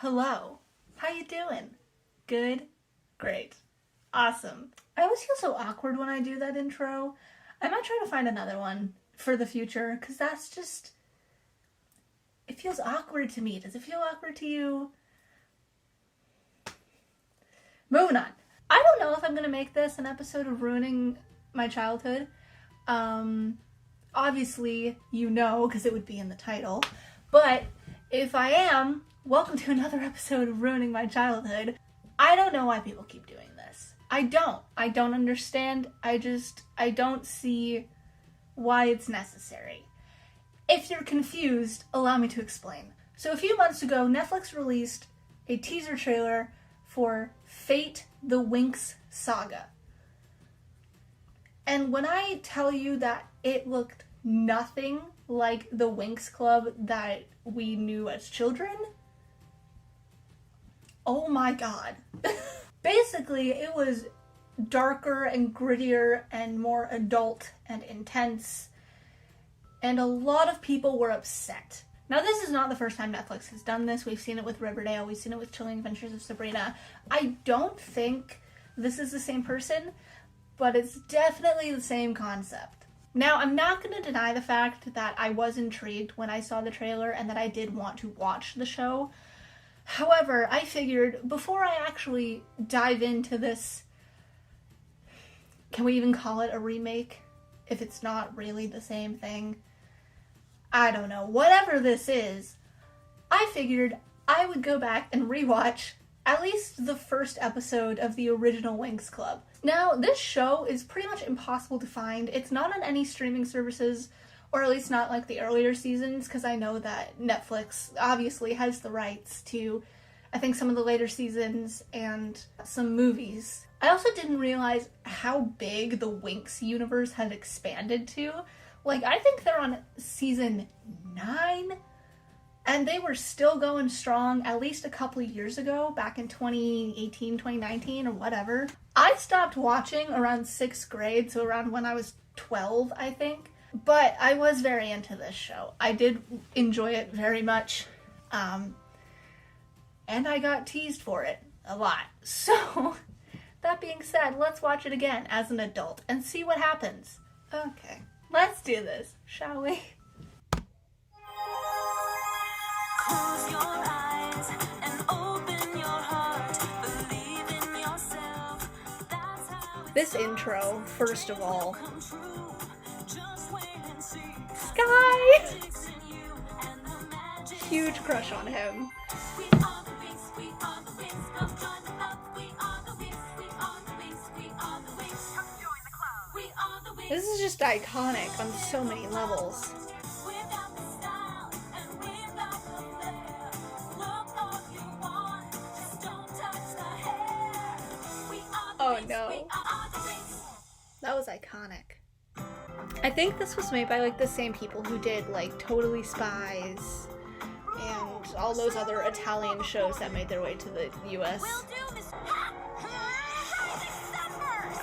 Hello. How you doing? Good? Great. Awesome. I always feel so awkward when I do that intro. I might try to find another one for the future, because that's just... It feels awkward to me. Does it feel awkward to you? Moving on. I don't know if I'm going to make this an episode of ruining my childhood. Obviously, you know, because it would be in the title. But if I am, welcome to another episode of Ruining My Childhood. I don't know why people keep doing this. I don't understand. I don't see why it's necessary. If you're confused, allow me to explain. So a few months ago, Netflix released a teaser trailer for Fate: The Winx Saga. And when I tell you that it looked nothing like the Winx Club that we knew as children, oh my god. Basically, it was darker and grittier and more adult and intense, and a lot of people were upset. Now, this is not the first time Netflix has done this. We've seen it with Riverdale. We've seen it with Chilling Adventures of Sabrina. I don't think this is the same person, but it's definitely the same concept. Now, I'm not going to deny the fact that I was intrigued when I saw the trailer and that I did want to watch the show. However, I figured before I actually dive into this, can we even call it a remake if it's not really the same thing? I don't know. Whatever this is, I figured I would go back and rewatch at least the first episode of the original Winx Club. Now, this show is pretty much impossible to find. It's not on any streaming services, or at least not like the earlier seasons, because I know that Netflix obviously has the rights to, I think, some of the later seasons and some movies. I also didn't realize how big the Winx universe had expanded to. Like, I think they're on season 9, and they were still going strong at least a couple of years ago, back in 2018, 2019, or whatever. I stopped watching around 6th grade, so around when I was 12, I think. But I was very into this show. I did enjoy it very much, and I got teased for it a lot. So, that being said, let's watch it again as an adult and see what happens. Okay. Let's do this, shall we? Close your eyes and open your heart. Believe in yourself. That's how This intro, first of all. come true. Just wait and see. Sky! Magic's in you and the magic. Huge crush on him. We are the Winx, we are the Winx Club. Join the club. We are the Winx, we are the Winx, we are the Winx. Come join the club. We are the Winx. This is just iconic on so many levels. Without the style and without the flair. Look all you want, just don't touch the hair. We are the Oh, Winx, no. we are the Winx. That was iconic. I think this was made by like the same people who did like Totally Spies and all those other Italian shows that made their way to the US. We'll do this. December.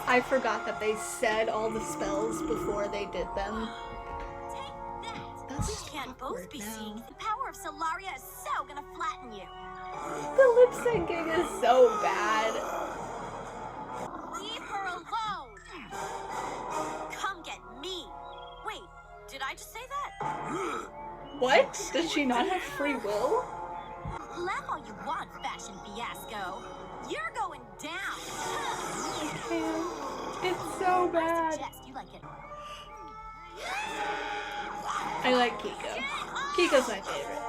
I forgot that they said all the spells before they did them. Take that. That's We just can't both awkward be now. seen. The power of Solaria is so gonna flatten you. The lip syncing is so bad. Leave her alone. Come get me. Wait, did I just say that? What? Does she not have free will? Laugh all you want, fashion fiasco. You're going down. I can't. It's so I bad. suggest you like it. I like Kiko. Kiko's my favorite.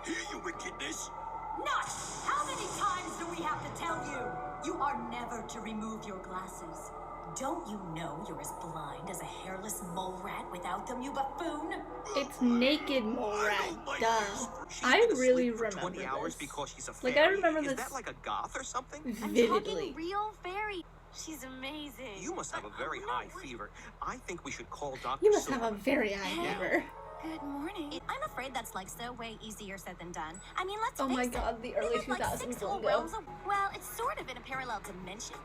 Hear you, wickedness. Nuts! How many times do we have to tell you? You are never to remove your glasses. Don't you know you're as blind as a hairless mole rat without them, you buffoon? It's naked mole rat. I don't like Duh. this. She's I been really asleep for remember 20 hours this. because she's a Like, fairy. I remember Is this that like a goth or something? vividly. real fairy. She's amazing. You must have a very high fever. I think we should call Dr. You must have a Silver. very high fever. Good morning. I'm afraid that's like so way easier said than done. I mean, let's Oh face my it. god, the We early live like 2000s six whole lingo. realms of- Well, it's sort of in a parallel dimension.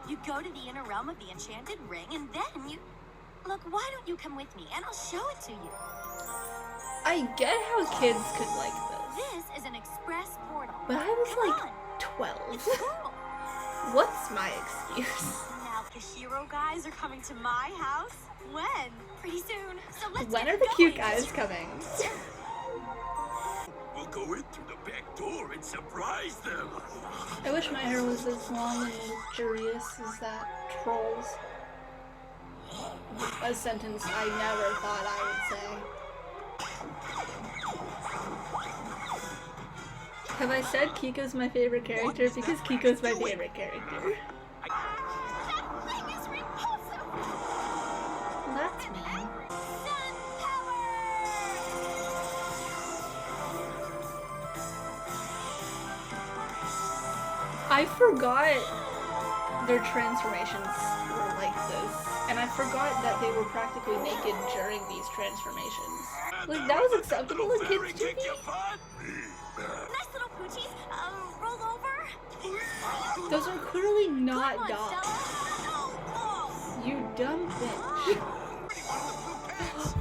You go to the inner realm of the enchanted ring, and then you... Look, why don't you come with me, and I'll show it to you. I get how kids could like this. This is an express portal. But I was Come like on. 12. It's cool. What's my excuse? Now the hero guys are coming to my house. When? Pretty soon. So let's When get are the cute going. guys coming? We'll go in through the back door and surprise them. I wish my hair was as long and luxurious as that troll's. A sentence I never thought I would say. Have I said Kiko's my favorite character? Because Kiko's my favorite character. That thing is repulsive. Well, that's mean. Sun power. I forgot their transformations were like this. And I forgot that they were practically naked during these transformations. Like, that was acceptable in kids' TV? Nice little poochies. Roll over. Those are clearly not Come on, dogs. Stella. Oh, You dumb bitch.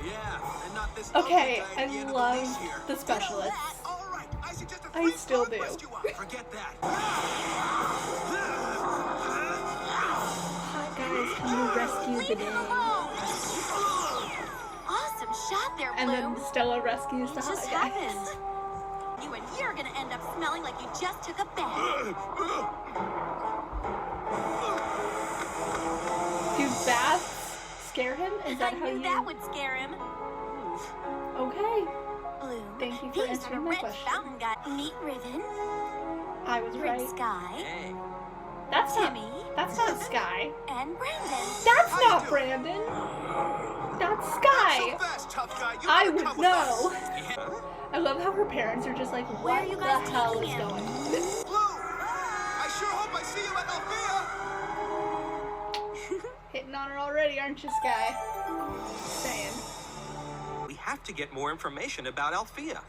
Yeah, and not this Okay, ugly guy at the I end of the loved leash here. the specialists. All right, I suggest a I free still frog do. rescue up. Forget that. Hi guys, can you rescue the leave him day? alone. Awesome shot there, And Bloom. then Stella rescues It the just hot happened. guys. You and you're gonna end up smelling like you just took a bath. Do baths scare him? Is that I how knew you... that would scare him. Okay. Bloom, Thank you for these are answering my red question. fountain guy. Meet Riven, I was Red right. Sky, Hey, That's not... Timmy, That's not Sky. and Brandon. That's How you not doing? Brandon. That's not Sky. so fast, tough guy. You I better would come with us. know. Yeah. I love how her parents are just like, Where what are you the guys hell is taking him? going on? Blue, I sure hope I see you at Althea. Hitting on her already, aren't you, Sky? Just saying. We have to get more information about Althea.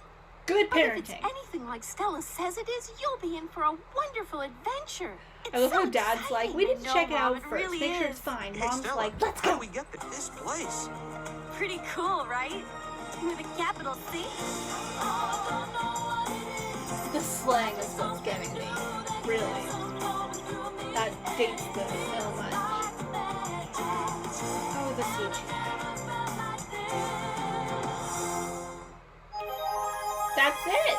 Good But if it's parenting. anything like Stella says it is, you'll be in for a wonderful adventure. It's I love so how Dad's like, we exciting. need to check it No, out Mom, it first. really Make sure is. it's fine. Hey, Mom's Stella, like, let's how go. do we get to this place? Pretty cool, right? With a capital C. The slang is what's getting me. Really. That dates them so much. Oh, the sushi. That's it.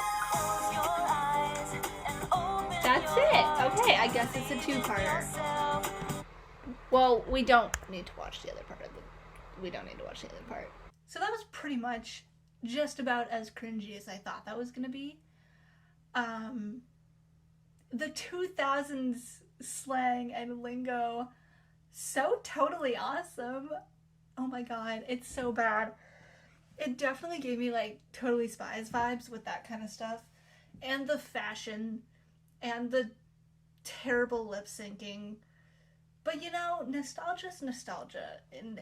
That's it. Okay, I guess it's a two-parter. Well, we don't need to watch the other part of the... We don't need to watch the other part. So that was pretty much just about as cringy as I thought that was gonna be. The 2000s slang and lingo, so totally awesome. Oh my god, it's so bad. It definitely gave me like Totally Spies vibes with that kind of stuff. And the fashion and the terrible lip syncing. But you know, nostalgia's nostalgia in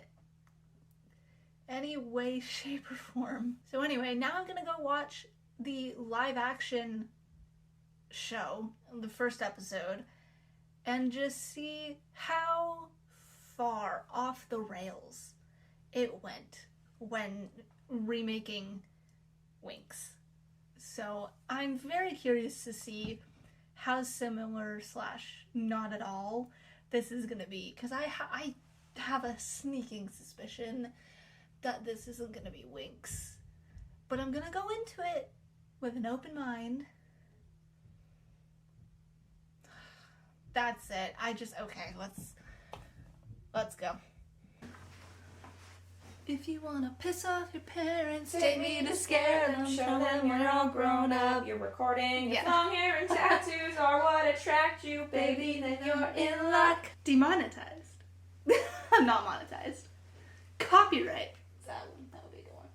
any way, shape, or form. So anyway, now I'm gonna go watch the live action show, the first episode, and just see how far off the rails it went when remaking Winx. So I'm very curious to see how similar / not at all this is gonna be, because I have a sneaking suspicion that this isn't gonna be Winx, but I'm gonna go into it with an open mind. That's it. Okay, let's go. If you wanna piss off your parents, take me to scare them, show them you're all grown up. You're recording. Your Yeah. long hair and tattoos are what attract you, baby. Then you're in luck. Demonetized. I'm not monetized. Copyright. That would be a good one.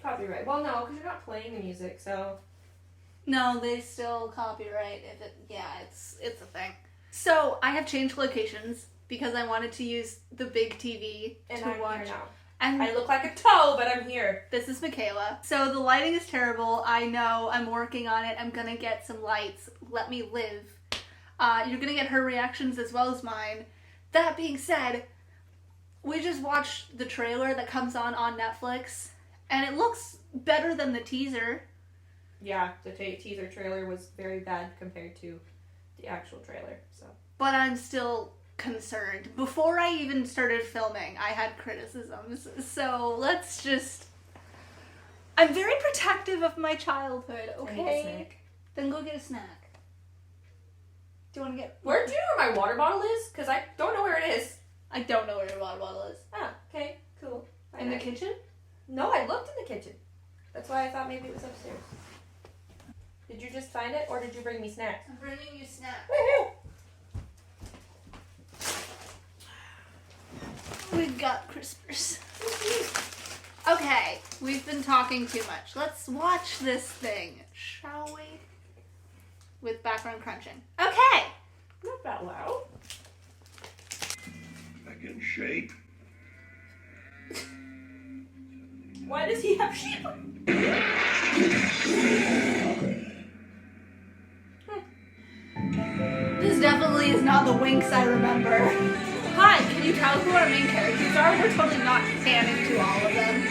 Copyright. Well, no, because you're not playing the music, so. No, they still copyright if it. Yeah, it's a thing. So I have changed locations because I wanted to use the big TV And to I'm watch. here now. And I look like a toe, but I'm here. this is Michaela. So the lighting is terrible. I know. I'm working on it. I'm gonna get some lights. Let me live. You're gonna get her reactions as well as mine. That being said, we just watched the trailer that comes on Netflix, and it looks better than the teaser. yeah, the teaser trailer was very bad compared to the actual trailer. So, but I'm still concerned. Before I even started filming, I had criticisms. So let's just. I'm very protective of my childhood. Okay. Then go get a snack. Do you want to get? Do you know where my water bottle is? Because I don't know where it is. I don't know where your water bottle is. Ah, okay, cool. In the kitchen? No, I looked in the kitchen. That's why I thought maybe it was upstairs. Did you just find it, or did you bring me snacks? I'm bringing you snacks. Woohoo! We've got crispers. Okay, we've been talking too much. Let's watch this thing, shall we? With background crunching. Okay! Not that loud. Back in shape. Why does he have sheep? This definitely is not the Winx I remember. Hi, can you tell who our main characters are? We're totally not panning to all of them.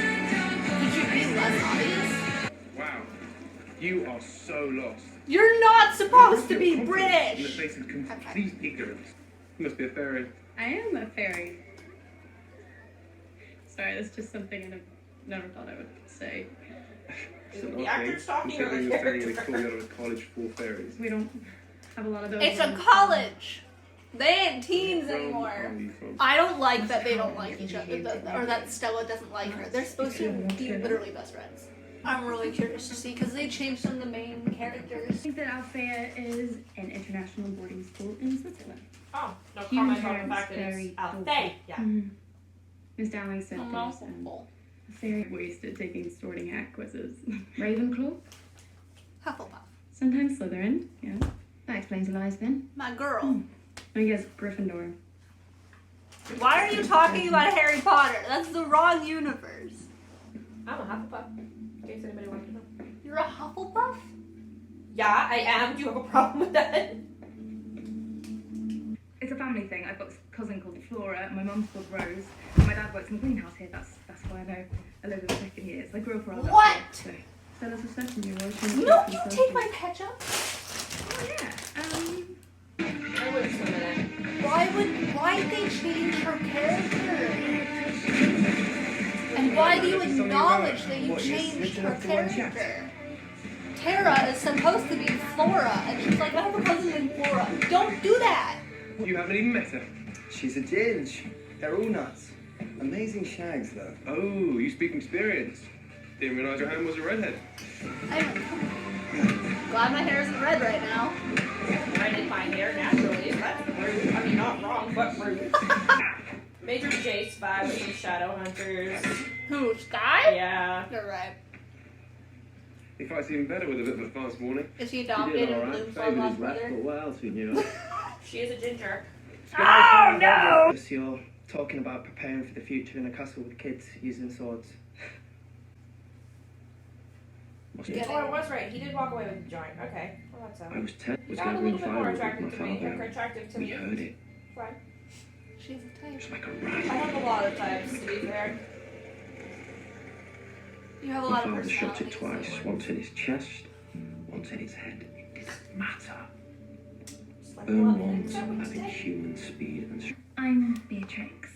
Could you be less obvious? Wow, you are so lost. You're not supposed to be In the British! face of complete ignorance. You must be a fairy. I am a fairy. Sorry, that's just something I never thought I would say. It's an The odd actor's thing, talking or considering the you're standing in a character? courtyard of a college full of fairies. We don't have a lot of those. It's a ones. college! They ain't teens Where anymore. are you from? I don't like that they don't like each other, or that Stella doesn't like her. They're supposed to be literally best friends. I'm really curious to see, because they changed some of the main I characters. think that Althea is an international boarding school in Switzerland. Oh, no Human comment on the parents, fact that very it's Althea. Yeah. Miss Dowling said there's Mouthful. a fairy wasted taking sorting hat quizzes. Ravenclaw? Hufflepuff. Sometimes Slytherin, yeah. That explains a lies then. My girl. I guess Gryffindor. Why are you talking about Harry Potter? That's the wrong universe. I'm a Hufflepuff. In case anybody wanted to know. You're a Hufflepuff? Yeah, I am. Do you have a problem with that? It's a family thing. I've got this cousin called Flora, and my mum's called Rose, and my dad works in the greenhouse here. That's why I know a load of the second years. I grew up around that. What? So Stella's a second year. No, you take my ketchup. Oh yeah. I would swim in it. Why'd they change her character? And why do you acknowledge that you changed her character? Tara is supposed to be Flora, and she's like, I have a cousin named Flora. Don't do that! You haven't even met her. She's a ginge. They're all nuts. Amazing shags, though. Oh, you speak from experience. Didn't realise your hand was a redhead. I'm glad my hair isn't red right now. I did my hair naturally. That's rude. I mean, not wrong, but rude. Major J Spy with some Shadowhunters. Who, Sky? Yeah. You're right. He fights even better with a bit of advance warning. Is he adopted and Bloom's long lost brother? what else we knew? She is a ginger. Oh no! You're talking about preparing for the future in a castle with kids using swords. Get Oh, I was right. He did walk away with the joint. Okay. Well, that's I was 10. He Was got a gathering little bit more firewood with my attractive to me. Or father. attractive to We me. heard it. Fine. She's a type. Just like a I rat. have a lot of types, to be fair. You have a My lot of father shot it personalities. twice. Once in his chest, once in his head. It doesn't matter. Just like Burn love once, it. having human speed and strength. I'm Beatrix,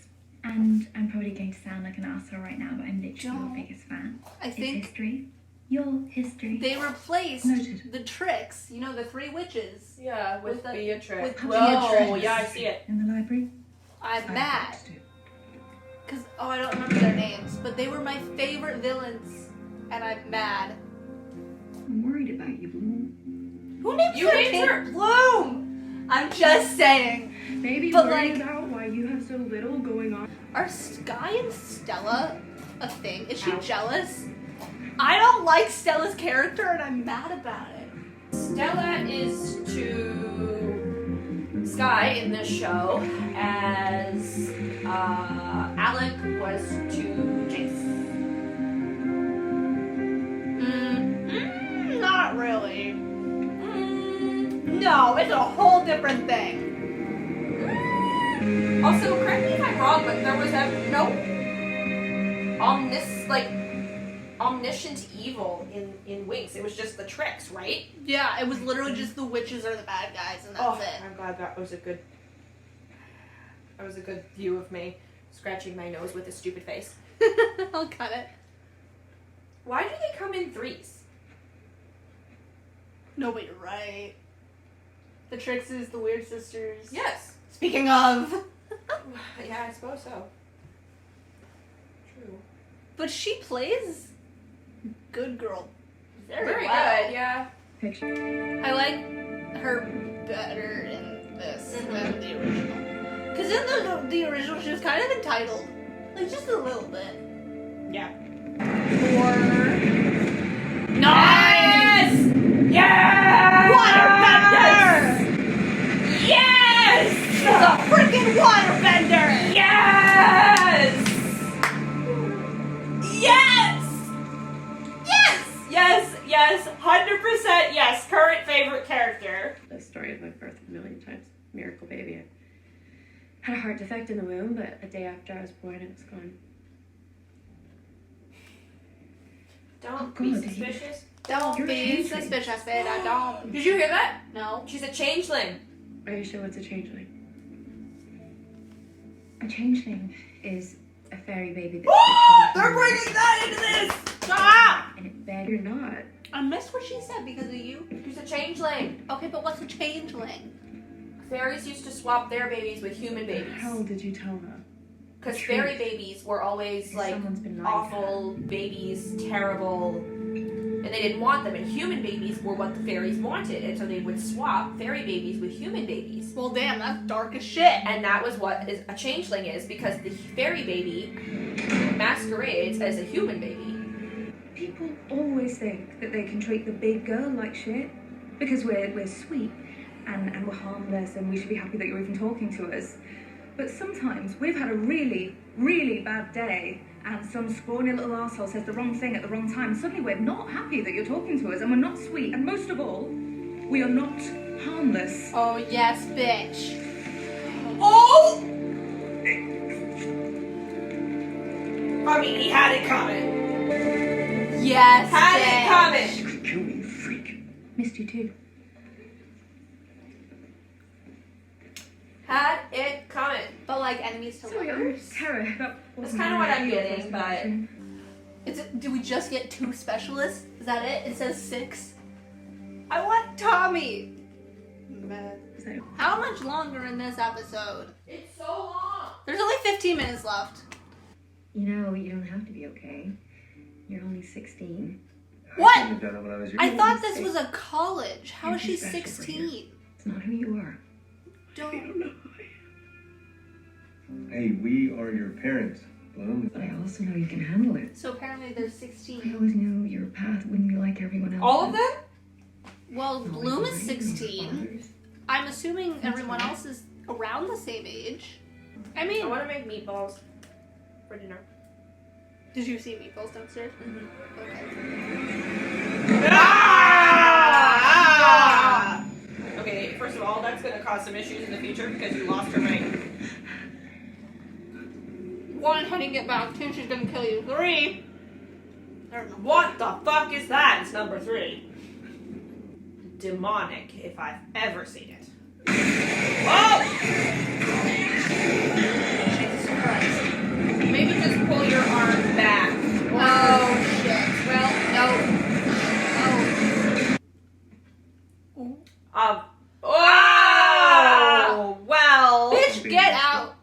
and I'm probably going to sound like an asshole right now, but I'm literally Don't. your biggest fan. I It's think history. Your history. they replaced Noted. the tricks, you know, the three witches. Yeah, with the- Beatrix. with Oh, Beatrix. yeah, I see it. In the library. I'm mad. Because, I don't remember their names, but they were my favorite villains, and I'm mad. I'm worried about you, Bloom. Who named You their named kid her- Bloom? I'm just saying. Maybe But, worried like- about why you have so little going on. Are Sky and Stella a thing? Is she Ow. jealous? I don't like Stella's character, and I'm mad about it. Stella is to Sky in this show as Alec was to Jace. Not really. No, it's a whole different thing. Also, correct me if I'm wrong, but there was no omniscient evil in in Winx. It was just the tricks, right? Yeah, it was literally just the witches are the bad guys, and that's it. I'm glad that was a good view of me scratching my nose with a stupid face. I'll cut it. Why do they come in threes? No, but you're right. The Trixies, the Weird Sisters. Yes. Speaking of. Yeah, I suppose so. True. But she plays good girl Very well. good, yeah. I like her better in this than the original. Because in the original, she was kind of entitled. Like, just a little bit. Yeah. Or... Nice! Yes! Waterbender! Yes! She's a freaking waterbender! Yes! Yes! Yes! Yes, yes, 100% yes. Current favorite character. The story of my birth a million times. Miracle baby. I had a heart defect in the womb, but a day after I was born, it was gone. Don't Oh, be God, suspicious. Don't You're be changing. suspicious, babe. I don't. Did you hear that? No. She's a changeling. Are you sure what's a changeling? A changeling is a fairy baby that's They're bringing that into this! Stop! and it better You're not. I missed what she said because of you. She's a changeling. Okay, but what's a changeling? Fairies used to swap their babies with human babies. How did you tell her? Because Truth. fairy babies were always like Someone's been lying to awful babies, terrible, and they didn't want them. And human babies were what the fairies wanted, and so they would swap fairy babies with human babies. Well, damn, that's dark as shit. And that was what a changeling is, because the fairy baby masquerades as a human baby. People always think that they can treat the big girl like shit because we're sweet and we're harmless and we should be happy that you're even talking to us. But sometimes we've had a really, really bad day and some scrawny little arsehole says the wrong thing at the wrong time. Suddenly we're not happy that you're talking to us and we're not sweet. And most of all, we are not harmless. Oh, yes, bitch. Oh! I mean, he had it coming. Yes, Had bitch. it coming. You could kill me, you freak. Missed you too. Had it coming. But like enemies to Sorry, lovers. Tara, that That's wasn't kind of what I'm ideal getting, first but impression. Do we just get 2 specialists? Is that it? It says 6. I want Tommy. So, How much longer in this episode? it's so long. There's only 15 minutes left. you know, you don't have to be okay. You're only 16. What? I shouldn't have done it when I was your I age. thought this was a college. How You're is she too special for 16? It's not who you are. Don't. Hey, we are your parents, Bloom. But I also know you can handle it. So apparently there's I 16. always knew your path wouldn't be like everyone else's. All of them? Well, Not like Bloom is mine or 16. father's. I'm assuming everyone else is around the same age. I mean, I want to make meatballs for dinner. did you see meatballs downstairs? Okay. Ah! Okay, first of all, that's going to cause some issues in the future because you lost her mic. 1, heading it back. 2, she's gonna kill you. 3. I don't know. What the fuck is that? It's number 3. Demonic, if I've ever seen it. Oh! Jesus Christ. Maybe just pull your arm back. Oh shit. Well, no. Oh. Oh! Well. Bitch, get out.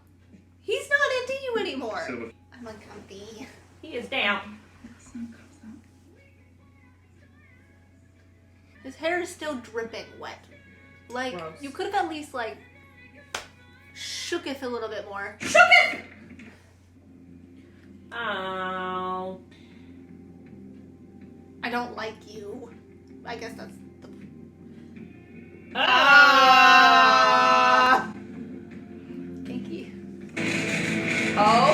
He's not into you anymore. So, I'm uncomfy. He is down. His hair is still dripping wet. Like, Gross. you could have at least, like, shook it a little bit more. Shook it! Oh. I don't like you. I guess that's the... Ah! Kinky. Oh?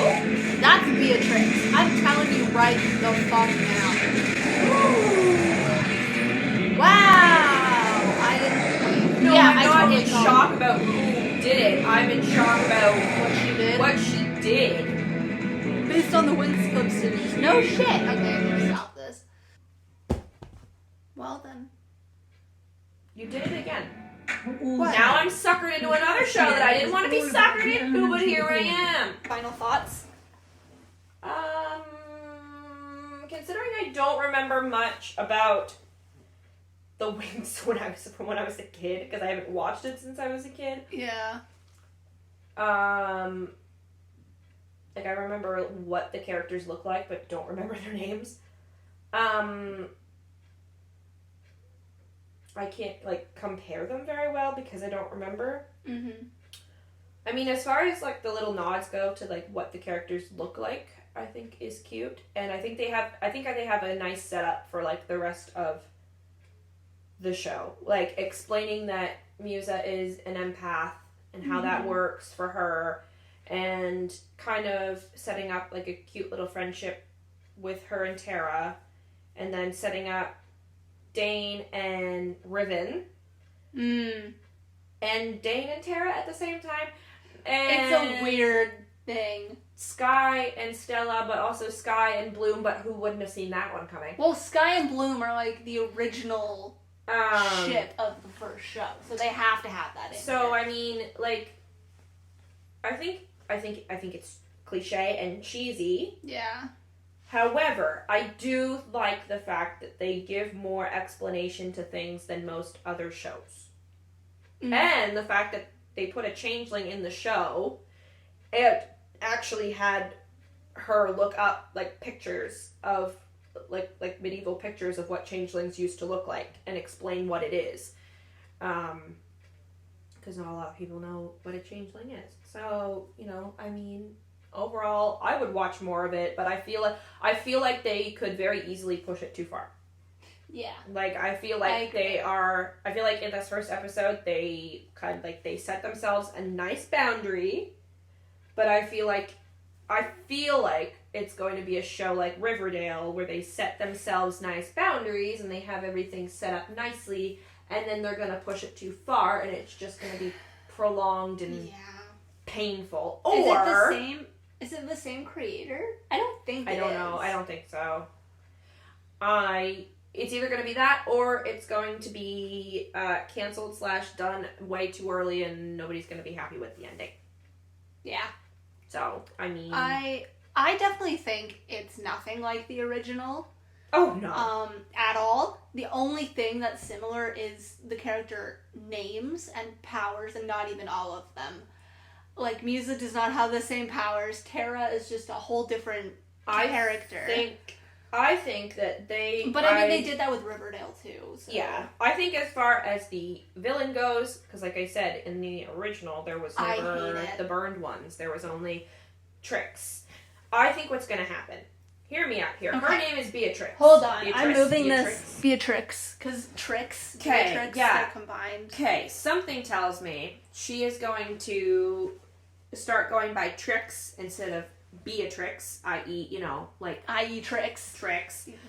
That's Beatrix. I'm telling you right the fuck now. Wow! I didn't... No, yeah, I'm I not totally in thought- shock about who did it. I'm in shock about What she did? what she did. Based on the Winx Club series. No shit! Okay, I'm gonna stop this. You did it again. What? Now I'm suckered into another show that I didn't want to be suckered into, but here I am. Final thoughts? Considering I don't remember much about the Winx from when I was a kid, because I haven't watched it since I was a kid. Yeah. Like, I remember what the characters look like, but don't remember their names. I can't, like, compare them very well because I don't remember. Mm-hmm. I mean, as far as, like, the little nods go to, like, what the characters look like, I think is cute. And I think they have a nice setup for, like, the rest of the show. Like, explaining that Musa is an empath and how that works for her, and kind of setting up, like, a cute little friendship with her and Tara, and then setting up Dane and Riven. And Dane and Tara at the same time. And It's a weird thing. Sky and Stella, but also Sky and Bloom, but who wouldn't have seen that one coming? Well, Sky and Bloom are like the original ship of the first show, so they have to have that in So, there. I mean, like, I think it's cliche and cheesy. Yeah. However, I do like the fact that they give more explanation to things than most other shows. And the fact that they put a changeling in the show, it actually had her look up, like, pictures of, like medieval pictures of what changelings used to look like and explain what it is. Because not a lot of people know what a changeling is. So, you know, I mean, overall, I would watch more of it, but I feel like they could very easily push it too far. Yeah. Like, I feel like in this first episode, they kind of, like, they set themselves a nice boundary, but I feel like it's going to be a show like Riverdale, where they set themselves nice boundaries, and they have everything set up nicely, and then they're going to push it too far, and it's just going to be prolonged and painful. Or Is it the same creator? I don't think I don't know. I don't think so. It's either going to be that, or it's going to be canceled / done way too early, and nobody's going to be happy with the ending. Yeah. So, I mean, I definitely think it's nothing like the original. Oh no. At all. The only thing that's similar is the character names and powers, and not even all of them. Like, Musa does not have the same powers. Tara is just a whole different character. I think that they... But I mean, they did that with Riverdale, too. So. Yeah. I think as far as the villain goes, because like I said, in the original, there was never the burned ones. There was only Trix. I think what's going to happen... Hear me out here. Okay. Her name is Beatrix. Hold on. I'm moving this Beatrix. Because Trix, Beatrix, they're combined. Okay. Something tells me she is going to start going by Trix instead of Beatrix, i.e., you know, like... I.e. Trix.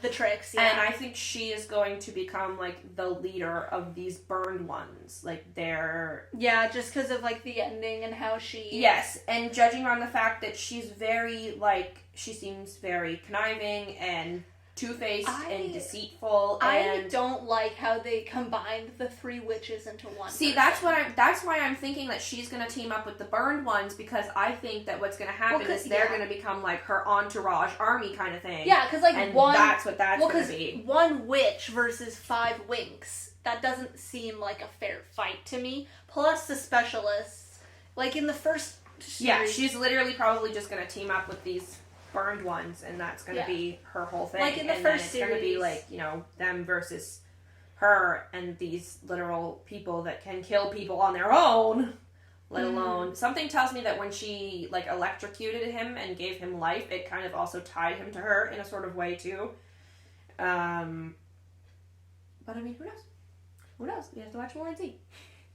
The Trix, yeah. And I think she is going to become, like, the leader of these burned ones. Like, they're... Yeah, just because of, like, the ending and how she... Yes, and judging on the fact that she's very, like... She seems very conniving and two-faced and deceitful. And I don't like how they combined the three witches into one. See, that's why I'm thinking that she's going to team up with the burned ones, because I think that what's going to happen is they're going to become like her entourage army kind of thing. Yeah, because like and one... that's what that's going to be. One witch versus 5 Winx. That doesn't seem like a fair fight to me. Plus the specialists. Like in the first series... Yeah, she's literally probably just going to team up with these burned ones, and that's going to be her whole thing. Like in the first series, it's going to be like, you know, them versus her and these literal people that can kill people on their own, let alone... Something tells me that when she, like, electrocuted him and gave him life, it kind of also tied him to her in a sort of way, too. But, I mean, who knows? Who knows? We have to watch more and see.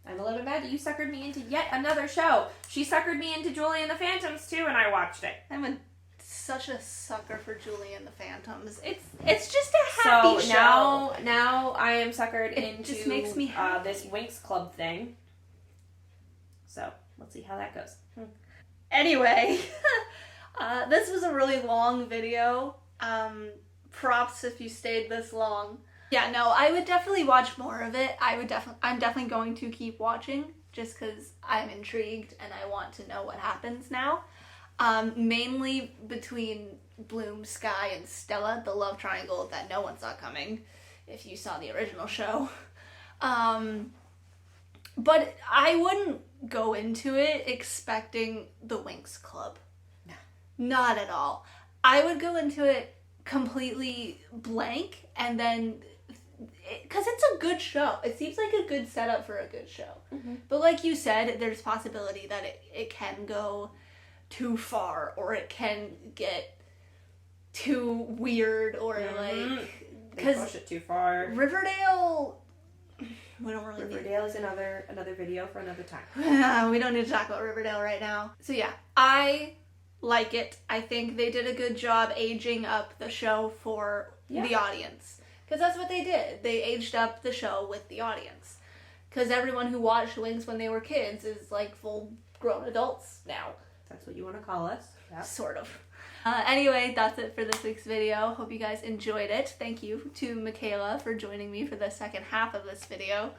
I'm a little bit mad that you suckered me into yet another show. She suckered me into Julie and the Phantoms, too, and I watched it. I'm such a sucker for Julie and the Phantoms. It's just a happy show. So now I am suckered into just makes me happy. This Winx Club thing. So let's see how that goes. Anyway, this was a really long video. Props if you stayed this long. Yeah, no, I would definitely watch more of it. I'm definitely going to keep watching just because I'm intrigued and I want to know what happens now. Mainly between Bloom, Sky, and Stella, the love triangle that no one saw coming, if you saw the original show. But I wouldn't go into it expecting the Winx Club. No. Not at all. I would go into it completely blank and then... Because it's a good show. It seems like a good setup for a good show. Mm-hmm. But like you said, there's possibility that it can go too far or it can get too weird or like... Because push it too far. Riverdale... We don't really Riverdale is another video for another time. We don't need to talk about Riverdale right now. So yeah, I like it. I think they did a good job aging up the show for the audience. Because that's what they did. They aged up the show with the audience. Because everyone who watched Winx when they were kids is like full-grown adults now. That's what you want to call us. Yeah. Sort of. Anyway, that's it for this week's video. Hope you guys enjoyed it. Thank you to Michaela for joining me for the second half of this video.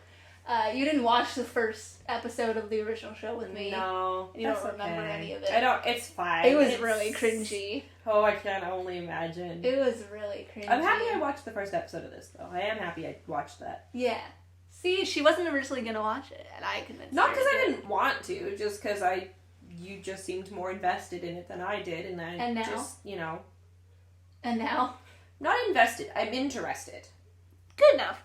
You didn't watch the first episode of the original show with me. No, you don't remember any of it. I don't. It's fine. It was really cringy. Oh, I can only imagine. It was really cringy. I'm happy I watched the first episode of this, though. I am happy I watched that. Yeah. See, she wasn't originally gonna watch it, and I convinced her. Not because I didn't want to, just because you just seemed more invested in it than I did, and then and now? Just, you know. And now? Not invested. I'm interested. Good enough.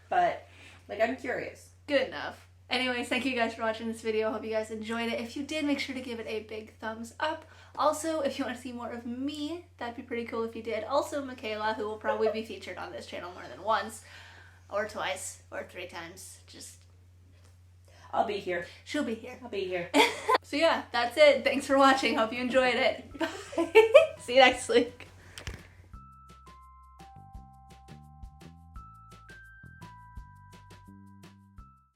But, like, I'm curious. Good enough. Anyways, thank you guys for watching this video. Hope you guys enjoyed it. If you did, make sure to give it a big thumbs up. Also, if you want to see more of me, that'd be pretty cool if you did. Also, Michaela, who will probably be featured on this channel more than once, or twice, or 3 times. Just... I'll be here. She'll be here. I'll be here. So yeah, that's it. Thanks for watching. Hope you enjoyed it. Bye. See you next week.